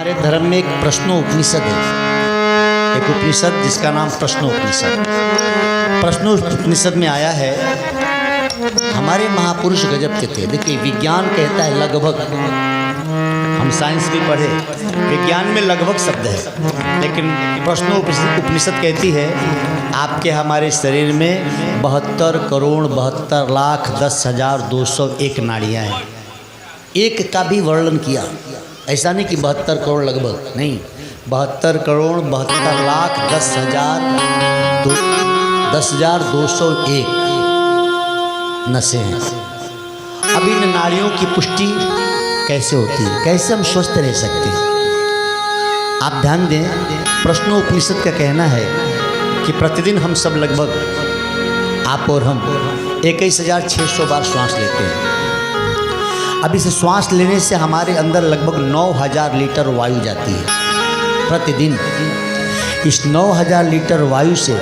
हमारे धर्म में एक प्रश्नोपनिषद है, एक उपनिषद जिसका नाम प्रश्नोपनिषद। प्रश्नोपनिषद में आया है, हमारे महापुरुष गजब के थे। देखिए विज्ञान कहता है लगभग, हम साइंस भी पढ़े, विज्ञान में लगभग शब्द है, लेकिन प्रश्नोपनिषद कहती है आपके हमारे शरीर में 72 करोड़ 72 लाख 10,201 नाड़ियाँ हैं। एक का भी वर्णन किया, ऐसा नहीं कि 72 करोड़ लगभग, नहीं, 72 करोड़ 72 लाख 10,201 नसें हैं। अब इन नाड़ियों की पुष्टि कैसे होती है, कैसे हम स्वस्थ रह सकते हैं? आप ध्यान दें, प्रश्नोपनिषद का कहना है कि प्रतिदिन हम सब लगभग, आप और हम 21,600 बार श्वास लेते हैं। अब इस श्वास लेने से हमारे अंदर लगभग 9,000 लीटर वायु जाती है प्रतिदिन। इस 9,000 लीटर वायु से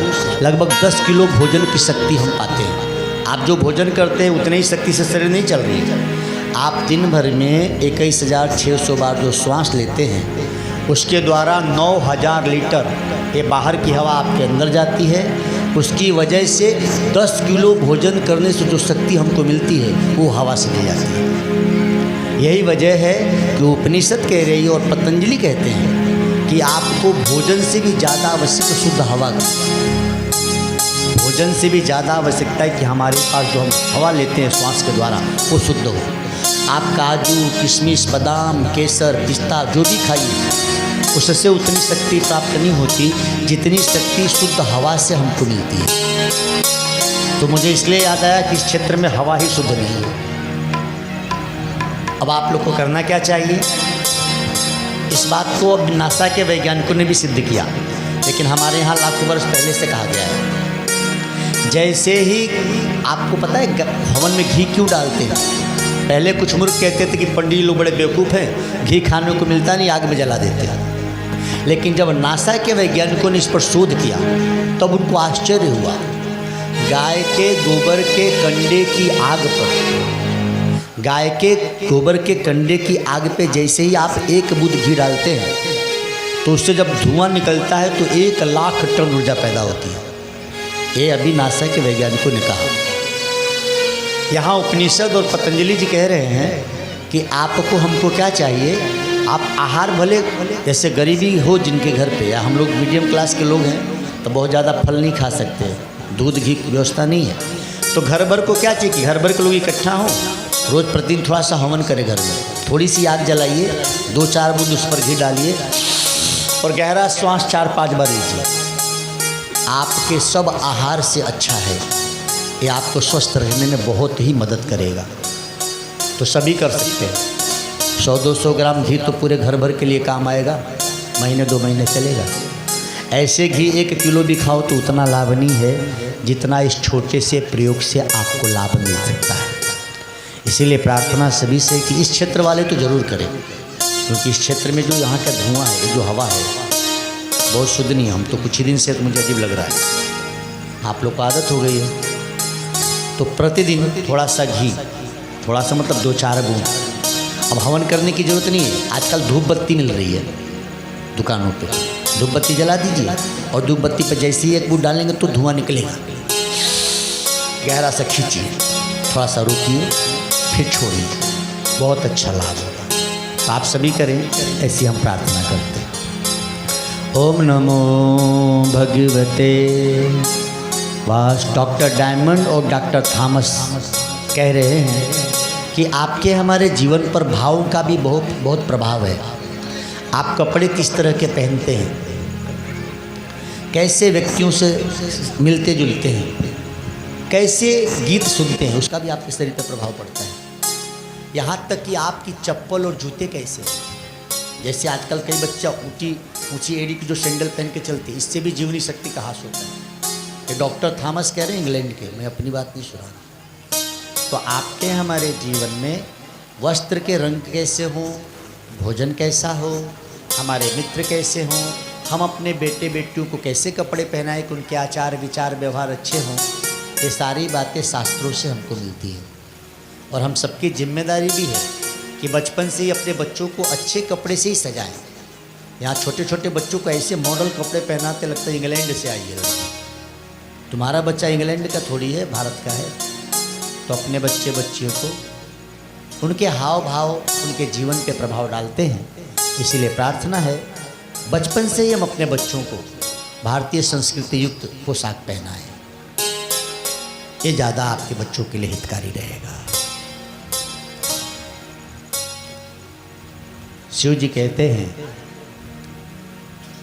लगभग 10 किलो भोजन की शक्ति हम पाते हैं। आप जो भोजन करते हैं उतनी ही शक्ति से शरीर नहीं चल रही है। आप दिन भर में 21,600 बार जो श्वास लेते हैं उसके द्वारा 9,000 लीटर ये बाहर की हवा आपके अंदर जाती है। उसकी वजह से 10 किलो भोजन करने से जो शक्ति हमको मिलती है वो हवा से दी जाती है। यही वजह है कि उपनिषद कह रही है और पतंजलि कहते हैं कि आपको भोजन से भी ज़्यादा आवश्यक शुद्ध हवा की, भोजन से भी ज़्यादा आवश्यकता है कि हमारे पास जो हम हवा लेते हैं श्वास के द्वारा वो शुद्ध हो। आप काजू किशमिश बादाम केसर पिस्ता जो भी खाइए, उससे उतनी शक्ति प्राप्त नहीं होती जितनी शक्ति शुद्ध हवा से हमको मिलती है। तो मुझे इसलिए याद आया कि इस क्षेत्र में हवा ही शुद्ध नहीं है। अब आप लोग को करना क्या चाहिए? इस बात को अब नासा के वैज्ञानिकों ने भी सिद्ध किया, लेकिन हमारे यहाँ लाखों वर्ष पहले से कहा गया है। जैसे ही आपको पता है हवन में घी क्यों डालते हैं? पहले कुछ मूर्ख कहते थे कि पंडित लोग बड़े बेवकूफ़ हैं, घी खाने को मिलता नहीं, आग में जला देते हैं। लेकिन जब नासा के वैज्ञानिकों ने इस पर शोध किया तब उनको आश्चर्य हुआ। गाय के गोबर के कंडे की आग पर, गाय के गोबर के कंडे की आग पे जैसे ही आप एक बूंद घी डालते हैं तो उससे जब धुआं निकलता है तो 1 लाख टन ऊर्जा पैदा होती है। ये अभी नासा के वैज्ञानिकों ने कहा। यहाँ उपनिषद और पतंजलि जी कह रहे हैं कि आपको हमको क्या चाहिए, आप आहार भले, जैसे गरीबी हो जिनके घर पे, या हम लोग मीडियम क्लास के लोग हैं तो बहुत ज़्यादा फल नहीं खा सकते, दूध घी की व्यवस्था नहीं है, तो घर भर को क्या चाहिए कि घर भर के लोग इकट्ठा हों, रोज़ प्रतिदिन थोड़ा सा हवन करें, घर में थोड़ी सी आग जलाइए, 2-4 बूंद उस पर घी डालिए और गहरा श्वास 4-5 बार लीजिए। आपके सब आहार से अच्छा है, ये आपको स्वस्थ रहने में बहुत ही मदद करेगा। तो सभी कर सकते हैं। 100-200 ग्राम घी तो पूरे घर भर के लिए काम आएगा, महीने 2 महीने चलेगा। ऐसे घी 1 किलो भी खाओ तो उतना लाभ नहीं है जितना इस छोटे से प्रयोग से आपको लाभ मिल सकता है। इसीलिए प्रार्थना सभी से कि इस क्षेत्र वाले तो ज़रूर करें, क्योंकि इस क्षेत्र में जो यहाँ का धुआं है, जो हवा है, बहुत शुद्ध नहीं है। हम तो कुछ ही दिन से तो मुझे अजीब लग रहा है, आप लोग को आदत हो गई है। तो प्रतिदिन थोड़ा सा घी, थोड़ा सा मतलब 2-4 बूंद। अब हवन करने की ज़रूरत नहीं है, आजकल धूप बत्ती मिल रही है दुकानों पे, धूप बत्ती जला दीजिए और धूप बत्ती पर जैसे ही 1 बूंद डालेंगे तो धुआं निकलेगा। गहरा सा खींचिए, थोड़ा सा रुकिए, फिर छोड़िए, बहुत अच्छा लाभ होगा। तो आप सभी करें, ऐसी हम प्रार्थना करते हैं। ओम नमो भगवते वास। डॉक्टर डायमंड और डॉक्टर थॉमस कह रहे हैं कि आपके हमारे जीवन पर भावों का भी बहुत प्रभाव है। आप कपड़े किस तरह के पहनते हैं, कैसे व्यक्तियों से मिलते जुलते हैं, कैसे गीत सुनते हैं, उसका भी आपके शरीर पर प्रभाव पड़ता है। यहाँ तक कि आपकी चप्पल और जूते कैसे हैं। जैसे आजकल कई बच्चा ऊंची एड़ी की जो सैंडल पहन के चलते हैं, इससे भी जीवनी शक्ति का ह्रास होता है। ये डॉक्टर थॉमस कह रहे हैं, इंग्लैंड के, मैं अपनी बात नहीं सुना। तो आपके हमारे जीवन में वस्त्र के रंग कैसे हों, भोजन कैसा हो, हमारे मित्र कैसे हों, हम अपने बेटे बेटियों को कैसे कपड़े पहनाएं कि उनके आचार विचार व्यवहार अच्छे हों, ये सारी बातें शास्त्रों से हमको मिलती हैं। और हम सबकी जिम्मेदारी भी है कि बचपन से ही अपने बच्चों को अच्छे कपड़े से ही सजाएं। यहाँ छोटे छोटे बच्चों को ऐसे मॉडल कपड़े पहनाते लगता है इंग्लैंड से आई है लड़की। तुम्हारा बच्चा इंग्लैंड का थोड़ी है, भारत का है। तो अपने बच्चे बच्चियों को उनके हाव भाव उनके जीवन पे प्रभाव डालते हैं। इसीलिए प्रार्थना है बचपन से ही हम अपने बच्चों को भारतीय संस्कृति युक्त पोशाक पहनाएं। ये ज़्यादा आपके बच्चों के लिए हितकारी रहेगा। शिव जी कहते हैं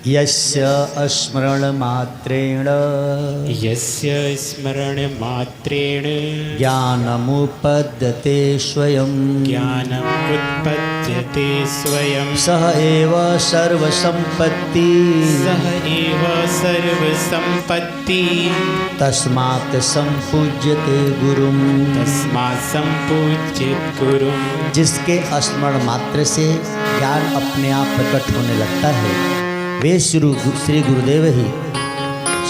यस्य स्मरण मात्रेण ज्ञानमुपद्यते स्वयं सह एव सर्वसंपत्ति तस्मात् संपूज्यते गुरुं। जिसके स्मरण मात्र से ज्ञान अपने आप प्रकट होने लगता है वे श्री गुरुदेव ही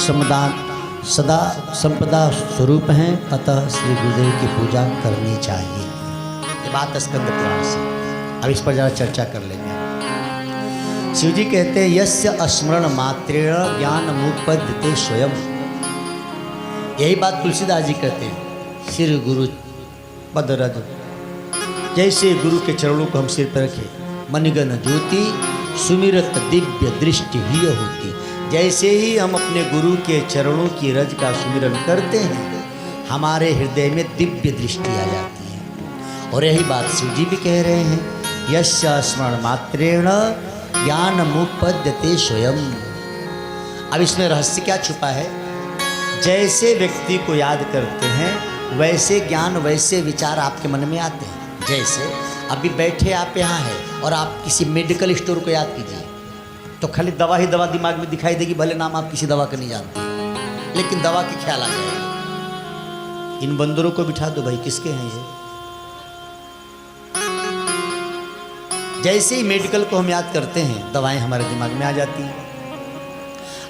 सदा संपदा स्वरूप हैं। अतः श्री गुरुदेव की पूजा करनी चाहिए। ये बात स्कंद पुराण से। अब इस पर जरा चर्चा कर लेंगे। शिव जी कहते हैं यस्य स्मरण मात्रेण ज्ञानमुपद्यते स्वयं। यही बात तुलसीदास जी कहते हैं श्री गुरु पदरज। जैसे गुरु के चरणों को हम सिर पर रखें मणिगण ज्योति सुमिरत दिव्य दृष्टि ही होती। जैसे ही हम अपने गुरु के चरणों की रज का सुमिरन करते हैं हमारे हृदय में दिव्य दृष्टि आ जाती है। और यही बात शिव जी भी कह रहे हैं यस्य स्मरण मात्रेण ज्ञानमुपद्यते स्वयं। अब इसमें रहस्य क्या छुपा है? जैसे व्यक्ति को याद करते हैं वैसे ज्ञान वैसे विचार आपके मन में आते हैं। जैसे अभी बैठे आप यहाँ हैं और आप किसी मेडिकल स्टोर को याद कीजिए तो खाली दवा ही दवा दिमाग में दिखाई देगी। भले नाम आप किसी दवा का नहीं जानते लेकिन दवा के ख्याल आ जाएगा। इन बंदरों को बिठा दो भाई किसके हैं ये। जैसे ही मेडिकल को हम याद करते हैं दवाएं हमारे दिमाग में आ जाती हैं।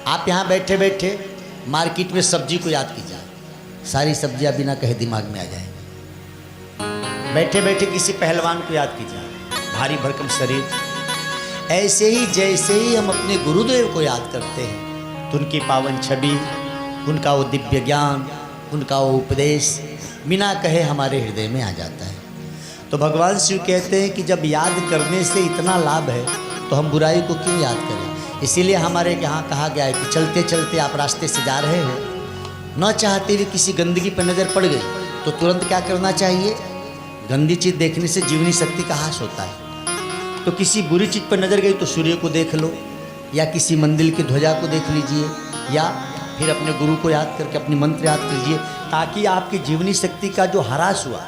आप यहाँ बैठे बैठे मार्केट में सब्जी को याद कीजिए, सारी सब्जियां बिना कहे दिमाग में आ जाएंगी। बैठे बैठे किसी पहलवान को याद कीजिए, भारी भरकम शरीर। ऐसे ही जैसे ही हम अपने गुरुदेव को याद करते हैं तो उनकी पावन छवि, उनका वो दिव्य ज्ञान, उनका वो उपदेश बिना कहे हमारे हृदय में आ जाता है। तो भगवान शिव कहते हैं कि जब याद करने से इतना लाभ है तो हम बुराई को क्यों याद करें। इसीलिए हमारे यहाँ कहा गया है कि चलते चलते आप रास्ते से जा रहे हैं, न चाहते हुए किसी गंदगी पर नज़र पड़ गई तो तुरंत क्या करना चाहिए? गंदी चीज़ देखने से जीवनी शक्ति का ह्रास होता है। तो किसी बुरी चीज़ पर नज़र गई तो सूर्य को देख लो, या किसी मंदिर की ध्वजा को देख लीजिए, या फिर अपने गुरु को याद करके अपनी मंत्र याद कीजिए, ताकि आपकी जीवनी शक्ति का जो ह्रास हुआ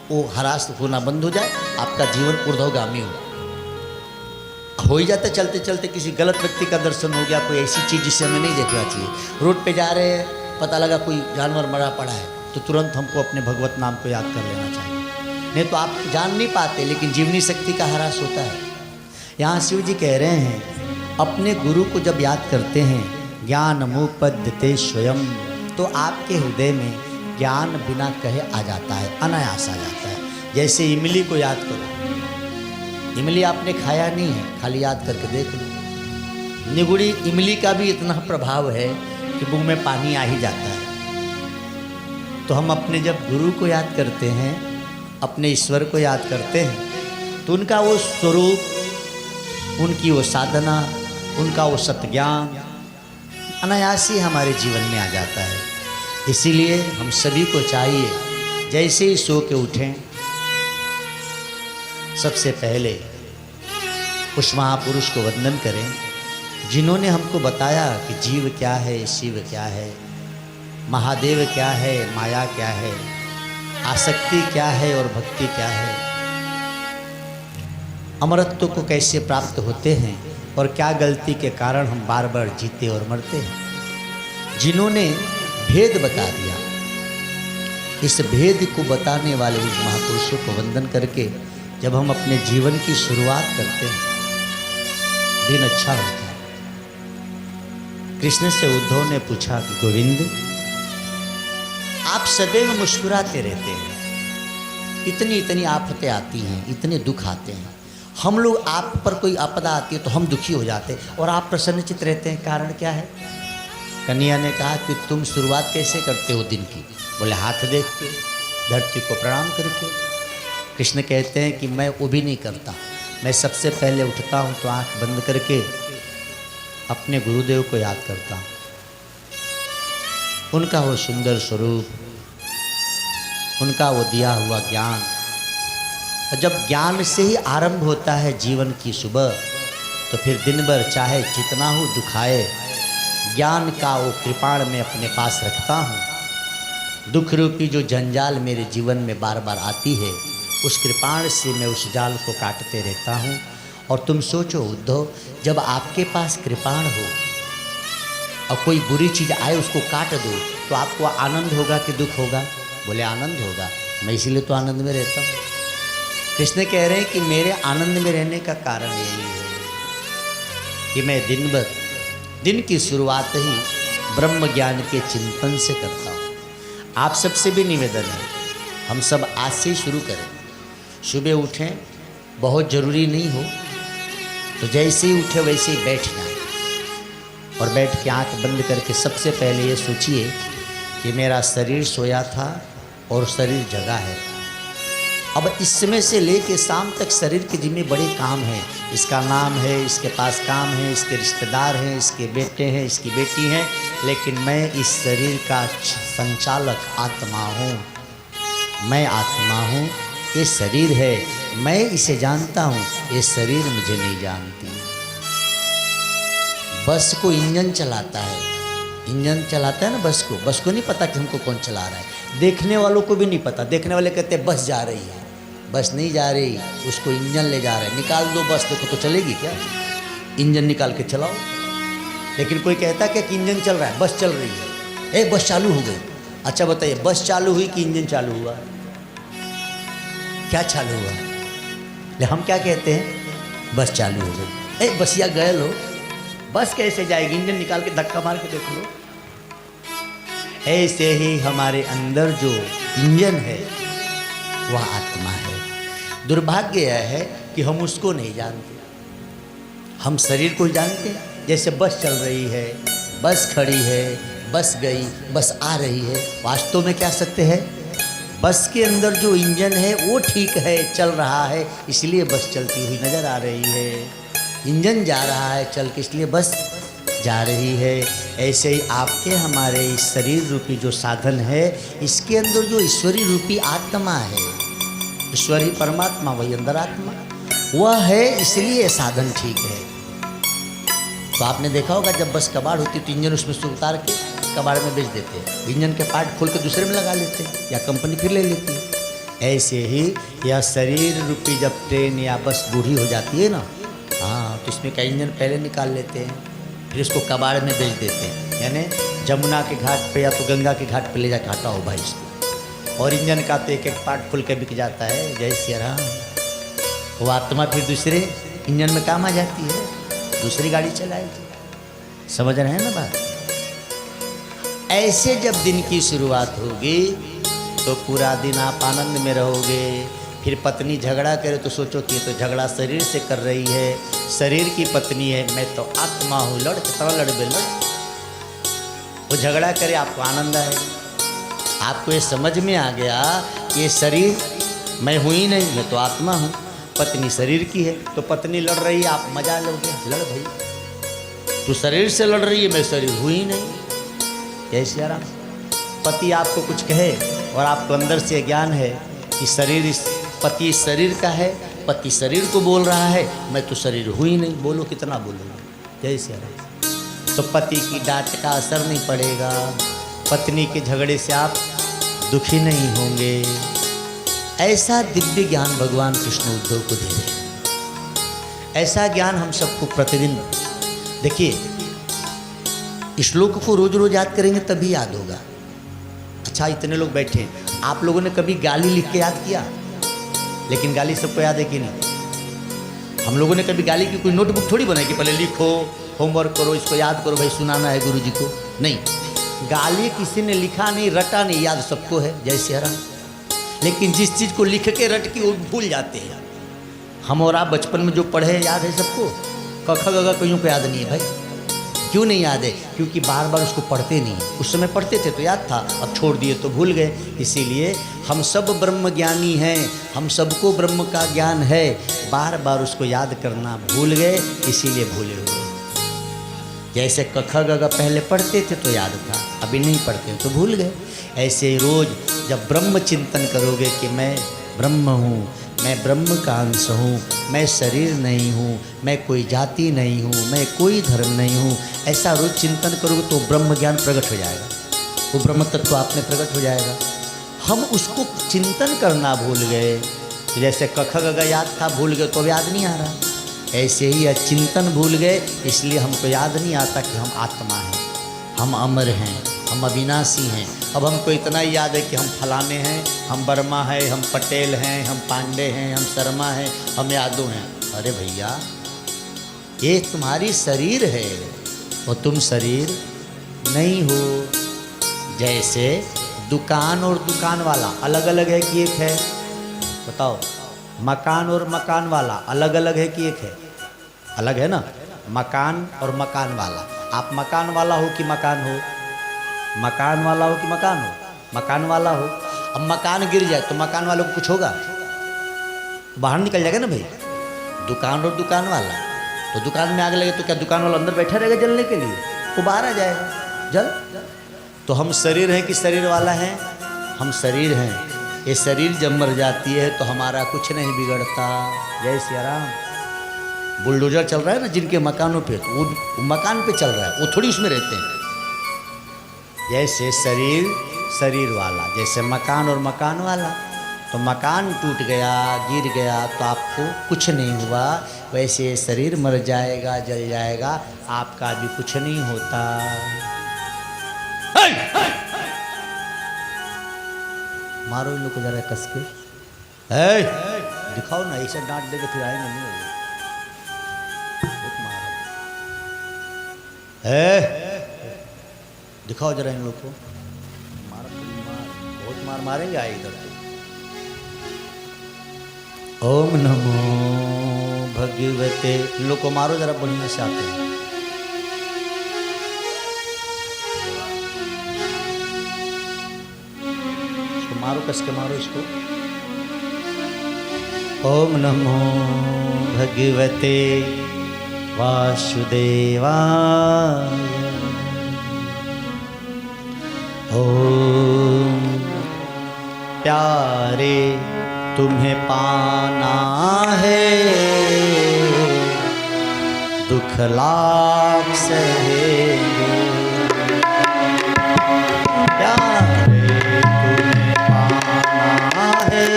वो ह्रास होना बंद हो जाए, आपका जीवन ऊर्ध्वगामी हो ही जाता। चलते चलते किसी गलत व्यक्ति का दर्शन हो गया, कोई ऐसी चीज़ जिसे हमें नहीं देखना चाहिए। रोड पे जा रहे हैं, पता लगा कोई जानवर मरा पड़ा है, तो तुरंत हमको अपने भगवत नाम को याद कर लेना चाहिए। नहीं तो आप जान नहीं पाते, लेकिन जीवनी शक्ति का ह्रास होता है। यहाँ शिव जी कह रहे हैं अपने गुरु को जब याद करते हैं ज्ञानमुपद्यते स्वयं, तो आपके हृदय में ज्ञान बिना कहे आ जाता है, अनायास आ जाता है। जैसे इमली को याद करो, इमली आपने खाया नहीं है, खाली याद करके देख लो। निगुड़ी इमली का भी इतना प्रभाव है कि मुंह में पानी आ ही जाता है। तो हम अपने जब गुरु को याद करते हैं, अपने ईश्वर को याद करते हैं, तो उनका वो स्वरूप, उनकी वो साधना, उनका वो सत्ज्ञान अनायास ही हमारे जीवन में आ जाता है। इसीलिए हम सभी को चाहिए जैसे ही सो के उठें, सबसे पहले उस महापुरुष को वंदन करें जिन्होंने हमको बताया कि जीव क्या है, शिव क्या है, महादेव क्या है, माया क्या है, आसक्ति क्या है और भक्ति क्या है, अमरत्व को कैसे प्राप्त होते हैं और क्या गलती के कारण हम बार बार जीते और मरते हैं। जिन्होंने भेद बता दिया, इस भेद को बताने वाले उस महापुरुषों को वंदन करके जब हम अपने जीवन की शुरुआत करते हैं, दिन अच्छा होता है। कृष्ण से उद्धव ने पूछा कि गोविंद, आप सदैव मुस्कुराते रहते हैं, इतनी इतनी आफतें आती हैं, इतने दुख आते हैं, हम लोग आप पर कोई आपदा आती है तो हम दुखी हो जाते और आप प्रसन्नचित रहते हैं, कारण क्या है? कन्या ने कहा कि तुम शुरुआत कैसे करते हो दिन की? बोले हाथ देख के, धरती को प्रणाम करके। कृष्ण कहते हैं कि मैं वो भी नहीं करता, मैं सबसे पहले उठता हूँ तो आँख बंद करके अपने गुरुदेव को याद करता हूँ, उनका वो सुंदर स्वरूप, उनका वो दिया हुआ ज्ञान। और जब ज्ञान से ही आरंभ होता है जीवन की सुबह, तो फिर दिन भर चाहे जितना हो दुखाए, ज्ञान का वो कृपाण मैं अपने पास रखता हूँ। दुख रूपी जो जंजाल मेरे जीवन में बार बार आती है, उस कृपाण से मैं उस जाल को काटते रहता हूँ। और तुम सोचो उद्धव, जब आपके पास कृपाण हो और कोई बुरी चीज़ आए उसको काट दो, तो आपको आनंद होगा कि दुख होगा? बोले आनंद होगा, मैं इसीलिए तो आनंद में रहता हूँ। कृष्ण कह रहे हैं कि मेरे आनंद में रहने का कारण यही है कि मैं दिन भर, दिन की शुरुआत ही ब्रह्म ज्ञान के चिंतन से करता हूँ। आप सबसे भी निवेदन है, हम सब आज से ही शुरू करें। सुबह उठें, बहुत ज़रूरी नहीं हो तो जैसे ही उठे वैसे ही बैठ जाएं और बैठ के आँख बंद करके सबसे पहले ये सोचिए कि मेरा शरीर सोया था और शरीर जगा है। अब इस समय से लेके शाम तक शरीर के जिम्मे बड़े काम हैं। इसका नाम है, इसके पास काम है, इसके रिश्तेदार हैं, इसके बेटे हैं, इसकी बेटी हैं, लेकिन मैं इस शरीर का संचालक आत्मा हूँ। मैं आत्मा हूँ, ये शरीर है, मैं इसे जानता हूँ, ये शरीर मुझे नहीं जानती। बस को इंजन चलाता है, इंजन चलाता है ना बस को नहीं पता कि हमको कौन चला रहा है। देखने वालों को भी नहीं पता, देखने वाले कहते हैं बस जा रही है, बस नहीं जा रही, उसको इंजन ले जा रहा है। निकाल दो बस, देखो तो चलेगी क्या? इंजन निकाल के चलाओ। लेकिन कोई कहता क्या कि इंजन चल रहा है, बस चल रही है, बस चालू हो गई। अच्छा बताइए, बस चालू हुई कि इंजन चालू हुआ? क्या चालू हुआ? ले हम क्या कहते हैं? बस चालू हो गई। बसिया गए लो, बस कैसे जाएगी? इंजन निकाल के धक्का मार के देख लो। ऐसे ही हमारे अंदर जो इंजन है वह आत्मा है। दुर्भाग्य यह है कि हम उसको नहीं जानते, हम शरीर को जानते हैं। जैसे बस चल रही है, बस खड़ी है, बस गई, बस आ रही है। वास्तव में क्या सत्य है? बस के अंदर जो इंजन है वो ठीक है, चल रहा है, इसलिए बस चलती हुई नज़र आ रही है। इंजन जा रहा है चल के, इसलिए बस जा रही है। ऐसे ही आपके हमारे इस शरीर रूपी जो साधन है, इसके अंदर जो ईश्वरी रूपी आत्मा है, ईश्वरी परमात्मा, वही अंदर आत्मा वह है, इसलिए साधन ठीक है। तो आपने देखा होगा जब बस कबाड़ होती तो इंजन उसमें से उतार के कबाड़ में बेच देते हैं, इंजन के पार्ट खोल के दूसरे में लगा लेते हैं या कंपनी फिर ले लेती है। ऐसे ही यह शरीर रूपी जब ट्रेन या बस बूढ़ी हो जाती है ना, हाँ, तो इसमें का इंजन पहले निकाल लेते हैं, फिर इसको कबाड़ में बेच देते हैं। यानी जमुना के घाट पे या तो गंगा के घाट पे ले जाकर हटाओ भाई इसको। और इंजन का तो एक एक पार्ट खुल के बिक जाता है। जय श्री राम। वो आत्मा फिर दूसरे इंजन में काम आ जाती है, दूसरी गाड़ी चलाएगी। समझ रहे हैं ना बात? ऐसे जब दिन की शुरुआत होगी तो पूरा दिन आप आनंद में रहोगे। फिर पत्नी झगड़ा करे तो सोचो कि ये तो झगड़ा शरीर से कर रही है, शरीर की पत्नी है, मैं तो आत्मा हूँ, लड़ कितना लड़ बे लड़। वो झगड़ा करे, आपको आनंद आएगा। आपको ये समझ में आ गया कि ये शरीर मैं हूँ ही नहीं, मैं तो आत्मा हूँ। पत्नी शरीर की है तो पत्नी लड़ रही है, आप मजा लोगे, लड़ भाई, तू शरीर से लड़ रही है, मैं शरीर हूँ ही नहीं। कैसे आराम? पति आपको कुछ कहे और आपको अंदर से ज्ञान है कि शरीर, पति शरीर का है, पति शरीर को बोल रहा है, मैं तो शरीर हूँ ही नहीं। बोलो कितना बोलोगे? जैसे तो पति की डांट का असर नहीं पड़ेगा, पत्नी के झगड़े से आप दुखी नहीं होंगे। ऐसा दिव्य ज्ञान भगवान कृष्ण उद्धव को दे रहे। ऐसा ज्ञान हम सबको प्रतिदिन, देखिए श्लोक को रोज रोज याद करेंगे तभी याद होगा। अच्छा, इतने लोग बैठे हैं, आप लोगों ने कभी गाली लिख के याद किया? लेकिन गाली सबको याद है कि नहीं? हम लोगों ने कभी गाली की कोई नोटबुक थोड़ी बनाई कि पहले लिखो, होमवर्क करो, इसको याद करो, भाई सुनाना है गुरु जी को। नहीं, गाली किसी ने लिखा नहीं, रटा नहीं, याद सबको है। जय श्री राम। लेकिन जिस चीज़ को लिख के रट के वो भूल जाते हैं, हम और आप बचपन में जो पढ़े याद है सबको? क ख ग घ कईयों को याद नहीं है भाई। क्यों नहीं याद है? क्योंकि बार बार उसको पढ़ते नहीं। उस समय पढ़ते थे तो याद था, अब छोड़ दिए तो भूल गए। इसीलिए हम सब ब्रह्म ज्ञानी हैं, हम सबको ब्रह्म का ज्ञान है, बार बार उसको याद करना भूल गए, इसीलिए भूले हुए। जैसे क ख ग घ पहले पढ़ते थे तो याद था, अभी नहीं पढ़ते तो भूल गए। ऐसे ही रोज जब ब्रह्म चिंतन करोगे कि मैं ब्रह्म हूँ, मैं ब्रह्म का अंश हूँ, मैं शरीर नहीं हूँ, मैं कोई जाति नहीं हूँ, मैं कोई धर्म नहीं हूँ, ऐसा रोज चिंतन करोगे तो ब्रह्म ज्ञान प्रकट हो जाएगा, वो ब्रह्म तत्व आप में प्रकट हो जाएगा। हम उसको चिंतन करना भूल गए। तो जैसे क ख ग घ याद था, भूल गए तो अब याद नहीं आ रहा। ऐसे ही यह चिंतन भूल गए, इसलिए हमको याद नहीं आता कि हम आत्मा हैं, हम अमर हैं, हम अविनाशी हैं। अब हमको इतना ही याद है कि हम फलाने हैं, हम वर्मा हैं, हम पटेल हैं, हम पांडे हैं, हम शर्मा हैं, हम यादव हैं। अरे भैया, ये तुम्हारी शरीर है और तुम शरीर नहीं हो। जैसे दुकान और दुकान वाला अलग अलग है कि एक है? बताओ। मकान और मकान वाला अलग अलग है कि एक है? अलग है ना। मकान और मकान वाला, आप मकान वाला हो कि मकान हो? मकान वाला हो कि मकान हो? मकान वाला हो। अब मकान गिर जाए तो मकान वालों को कुछ होगा? बाहर निकल जाएगा ना भाई। दुकान और दुकान वाला, तो दुकान में आग लगे तो क्या दुकान वाला अंदर बैठा रहेगा जलने के लिए? वो बाहर आ जाएगा, जल। तो हम शरीर हैं कि शरीर वाला है? हम शरीर हैं। ये शरीर जब मर जाती है तो हमारा कुछ नहीं बिगड़ता। जय सिया राम। बुलडोजर चल रहा है ना जिनके मकानों पे, तो वो मकान पे चल रहा है, वो थोड़ी उसमें रहते हैं। जैसे शरीर शरीर वाला, जैसे मकान और मकान वाला। तो मकान टूट गया, गिर गया तो आपको कुछ नहीं हुआ, वैसे शरीर मर जाएगा, जल जाएगा, आपका भी कुछ नहीं होता। मारो इन लोग को जरा कस के। दिखाओ ना, ऐसा डांट देके फिर आएंगे नहीं। दिखाओ जरा इन लोग को। मार बहुत मार मारेंगे, आए इधर। ओम नमो भगवते। इन लोग को मारो जरा, बढ़िया से आते हैं। इसको मारो, कस के मारो इसको। ओम नमो भगवते वासुदेवाय। ओम प्यारे तुम्हें पाना है, दुख लाख सहेंगे। प्यारे तुम्हें पाना है,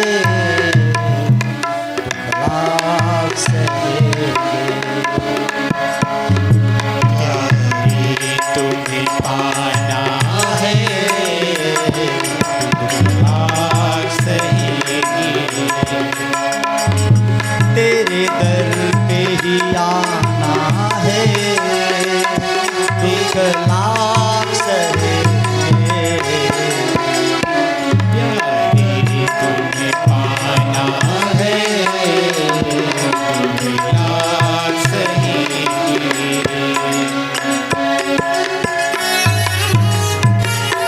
दुख लाख सहेंगे। प्यारे तुम्हें पाना है, तेरे दर पे ही आना है, दुख लाख सहेंगे। प्यारी तुम्हें पाना है, दुख लाख सहेंगे।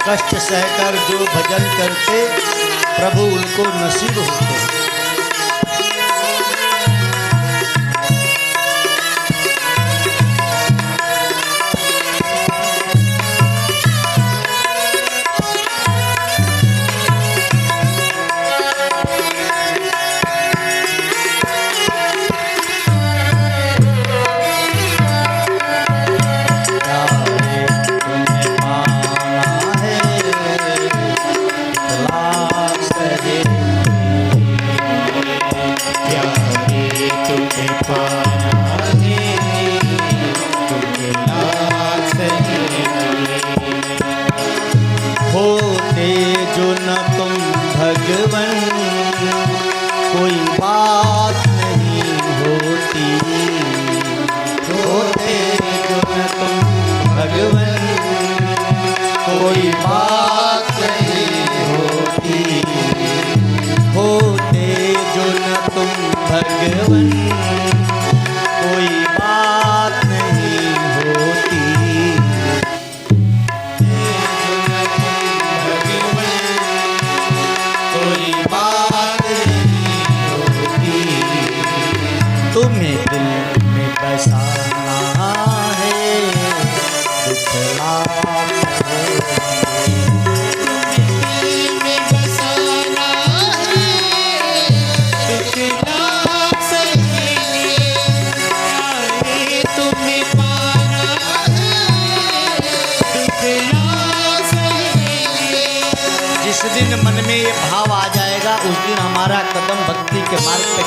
कष्ट सहकर जो भजन करते, प्रभु उनको नसीब होते हैं।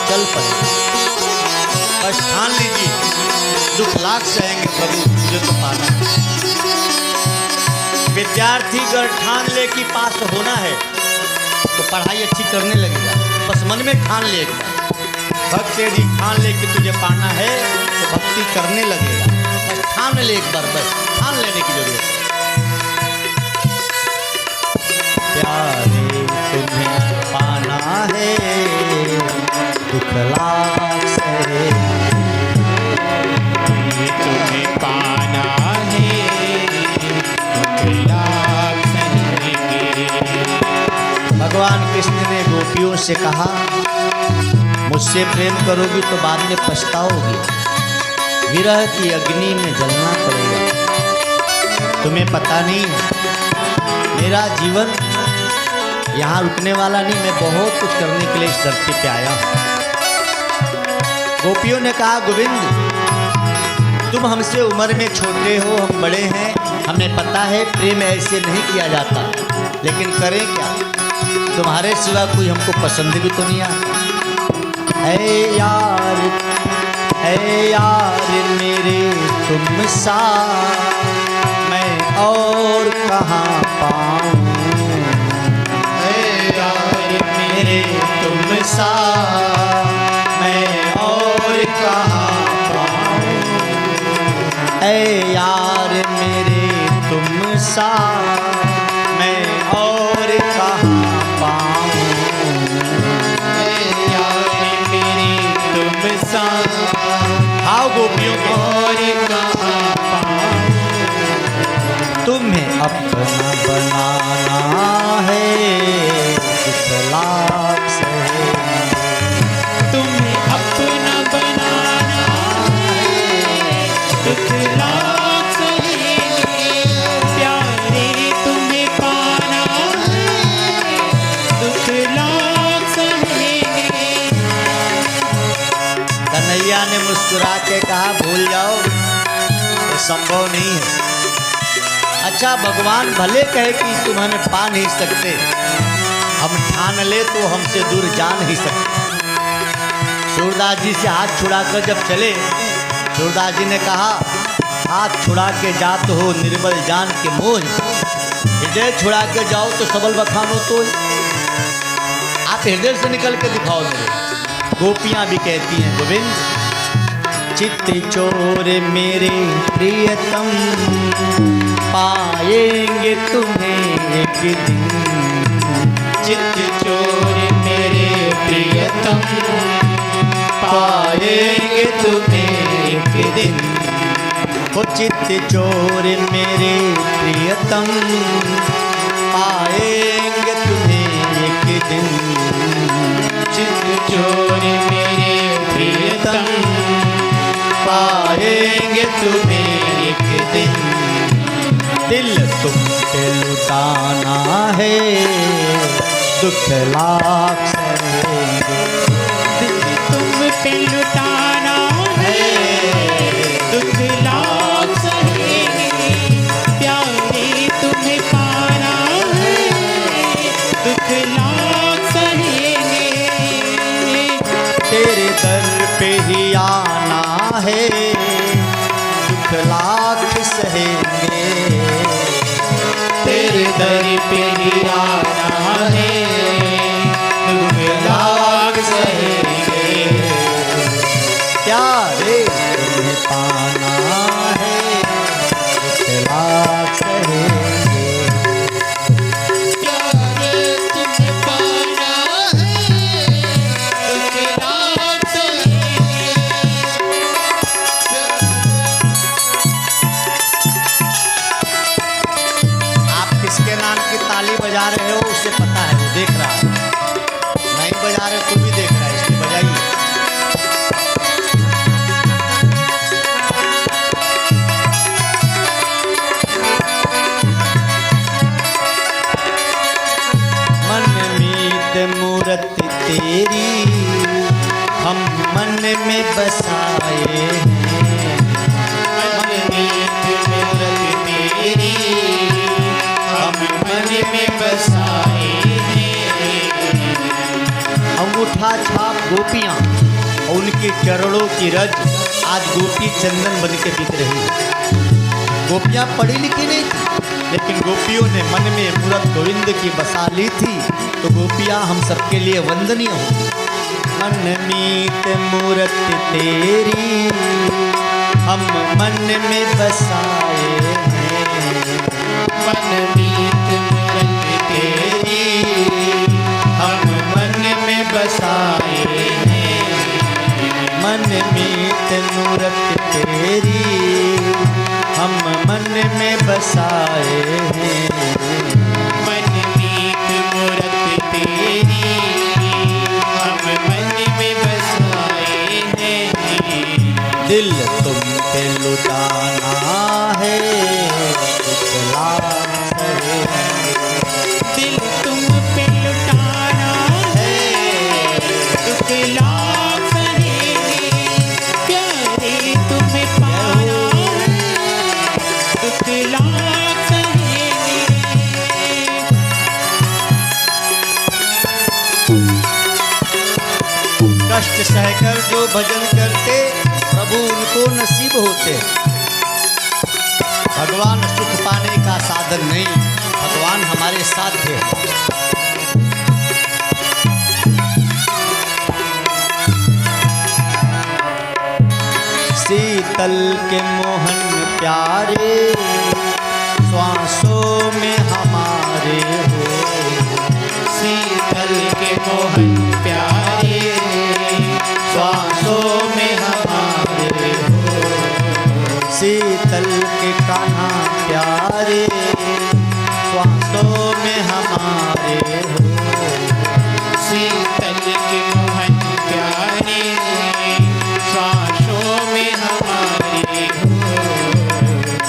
चल पड़े। बस ठान लीजिए, दुख लाख सहेंगे प्रभु मुझे तो पाना। विद्यार्थी अगर ठान ले कि पास होना है तो पढ़ाई अच्छी करने लगेगा, बस मन में ठान लेगा। भक्त यदि ठान ले कि तुझे पाना है तो भक्ति करने लगेगा। बस ठान ले एक बार, बस ठान लेने की जरूरत है। प्यारे तुम्हें पाना है दुख लाख सहे, तुम्हें पाना है दुख लाख सहेंगे। भगवान कृष्ण ने गोपियों से कहा, मुझसे प्रेम करोगी तो बाद में पछताओगी, विरह की अग्नि में जलना पड़ेगा। तुम्हें पता नहीं मेरा जीवन यहाँ रुकने वाला नहीं, मैं बहुत कुछ करने के लिए इस धरती पे आया हूँ। गोपियों ने कहा, गोविंद तुम हमसे उम्र में छोटे हो, हम बड़े हैं, हमें पता है प्रेम ऐसे नहीं किया जाता, लेकिन करें क्या, तुम्हारे सिवा कोई हमको पसंद भी तो नहीं आता। ऐ यार मेरे तुम सा मैं और कहाँ पाऊँ, ऐ यार मेरे तुम सा मैं और कहाँ पाऊँ, ऐ यार मेरे तुम सा मैं और कहाँ पाऊँ, आओ गोपियों के और कहाँ पाऊं, तुम्हें अपना बनाना है दुख लाख सहे, तुम्हें अपना बनाना है दुख लाख सहेंगे। प्यारे तुम्हें पाना है दुख लाख सहेंगे। कन्हैया ने मुस्कुरा के कहा, भूल जाओ, ये संभव नहीं है। अच्छा भगवान भले कहे कि तुम हमें पा नहीं सकते, हम ठान ले तो हमसे दूर जा नहीं सकते। सूरदास जी से हाथ छुड़ाकर जब चले, सूरदास जी ने कहा, हाथ छुड़ा के जात हो निर्बल जान के मोह, हृदय छुड़ा के जाओ तो सबल बखानो तो। आप हृदय से निकल के दिखाओ मेरे। गोपियां भी कहती हैं, गोविंद चित्त चोर मेरे प्रियतम पाएंगे तुम्हें एक दिन, चित्त चोर मेरे प्रियतम पाएंगे तुम्हें एक दिन। वो चित्त चोर मेरे प्रियतम पाएंगे तुम्हें एक दिन, चित्त चोर मेरे प्रियतम पाएंगे तुम्हें एक दिन। दिल तुम पे लुटाना है दुख लाख सहेंगे, दिल तुम पे लुटाना है दुख लाख सहेंगे। प्यारे तुम्हें पाना है दुख लाख सहेंगे। तेरे दर पे ही आना है दुख लाख सहेंगे, तेरे दर पे ही आना है दुख लाख सहेंगे। प्यारे तुम्हें पाना है दुख लाख सहेंगे। प्यारे तुम्हें पाना है दुख लाख सहेंगे। आप किसके नाम की ताली बजा रहे हो उसे पता है, वो देख रहा है, नहीं बजा रहे तो भी देख रहा है, इसलिए बजाइए। मन मीत मूरत तेरी हम मन में बसाए हैं, मन मीत मूरत तेरी हम मन में बसाए हैं। अंगूठा छाप गोपियां और उनके चरणों की रज आज गोपी चंदन बन के बिक रही है। गोपियाँ पढ़ी लिखी नहीं थी, लेकिन गोपियों ने मन में मूरत गोविंद की बसा ली थी, तो गोपियाँ हम सबके लिए वंदनीय होंगी। मन मीत मूरत तेरी हम मन में बसाए हैं, मन मीत मूरत तेरी हम मन में बसाए हैं। मन मीत मूरत तेरी हम मन में बसाए हैं। मन मीत मूरत तेरी हम मन में बसाए हैं। दिल तुम पे लुटाना है, दिखला सहेंगे। दिल तुम पे लुटाना है, दिखला सहेंगे। प्यारे तुम्हें पाना है, दिखला सहेंगे। कष्ट सहकर जो भजन करते प्रभु उनको नसीब होते। भगवान सुख पाने का साधन नहीं, भगवान हमारे साथ थे। शीतल के मोहन प्यारे श्वासों में हमारे हो। शीतल के मोहन प्यारे श्वासों में हमारे हो। शीतल के कान्हा प्यारे श्वासों में हमारे हो। शीतल के मोहन प्यारे श्वासों में हमारे हो।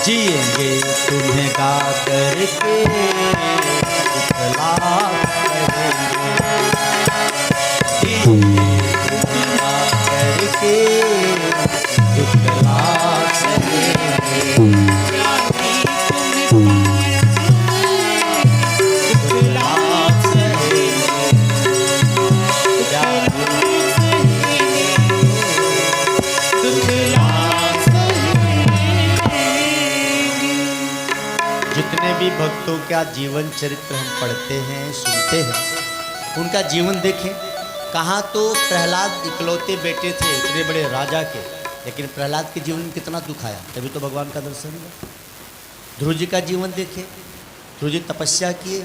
जिएंगे तुम्हें गा करके दिखला सहेंगे। जिएंगे तुम्हें गा करके दिखला सहेंगे। प्यारे तुम्हें पाना है, दिखला सहेंगे। दिखला सहेंगे। जितने भी भक्तों का जीवन चरित्र हम पढ़ते हैं, सुनते हैं, उनका जीवन देखें। कहाँ तो प्रहलाद इकलौते बेटे थे इतने बड़े राजा के, लेकिन प्रहलाद के जीवन में कितना दुख आया, तभी तो भगवान का दर्शन हुआ। ध्रुव जी का जीवन देखें, ध्रुव जी तपस्या किए,